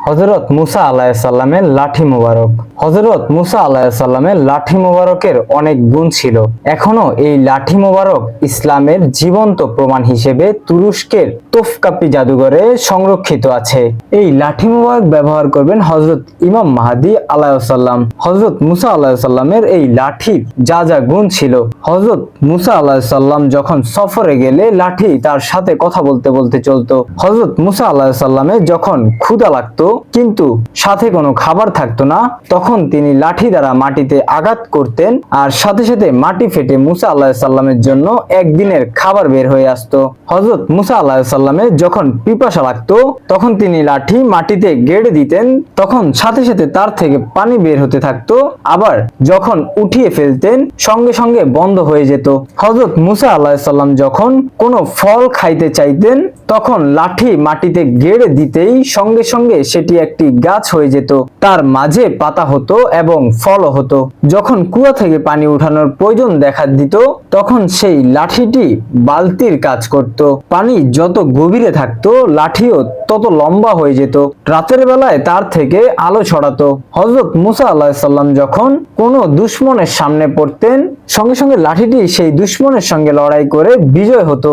হযরত মুসা আলাইহিস সালামের লাঠি মোবারক। হযরত মুসা আলাইহিস সালামের লাঠি মোবারকের অনেক গুণ ছিল। এখনো এই লাঠি মোবারক ইসলামের জীবন্ত প্রমাণ হিসেবে তুরস্কের তোফকাপি জাদুঘরে সংরক্ষিত আছে। এই লাঠি মোবারক ব্যবহার করবেন হযরত ইমাম মাহদী আলাইহিস সালাম। হযরত মুসা আলাইহিস সালামের এই লাঠির যা যা গুণ ছিল, হযরত মুসা আলাইহিস সালাম যখন সফরে গেলে লাঠি তার সাথে কথা বলতে বলতে চলতো। হযরত মুসা আলাইহিস সালামের যখন ক্ষুধা লাগতো কিন্তু সাথে কোনো খাবার থাকতো না, তখন তিনি লাঠি দ্বারা মাটিতে আঘাত করতেন আর সাথে সাথে মাটি ফেটে মুসা আলাইহিস সালামের জন্য একদিনের খাবার বের হয়ে আসতো। হযরত মুসা আলাইহিস সালামের যখন পিপাসা লাগতো তখন তিনি লাঠি মাটিতে গেড়ে দিতেন, তখন সাথে সাথে তার থেকে পানি বের হতে থাকতো। আবার যখন উঠিয়ে ফেলতেন সঙ্গে সঙ্গে বন্ধ হয়ে যেত। হযরত মুসা আলাইহিস সালাম যখন কোনো ফল খাইতে চাইতেন তখন লাঠি মাটিতে গেড়ে দিতেই সঙ্গে সঙ্গে সেটি একটি গাছ হয়ে যেত, তার মাঝে পাতা হতো এবং ফলও হতো। যখন কুয়া থেকে পানি উঠানোর প্রয়োজন দেখা দিত তখন সেই লাঠিটি বালতির কাজ করত। পানি যত গভীরে থাকতো লাঠিও তত লম্বা হয়ে যেত। রাতের বেলায় তার থেকে আলো ছড়াতো। হযরত মুসা আলাইহিস সালাম যখন কোনো দুশমনের সামনে পড়তেন সঙ্গে সঙ্গে লাঠিটি সেই দুশমনের সঙ্গে লড়াই করে বিজয় হতো।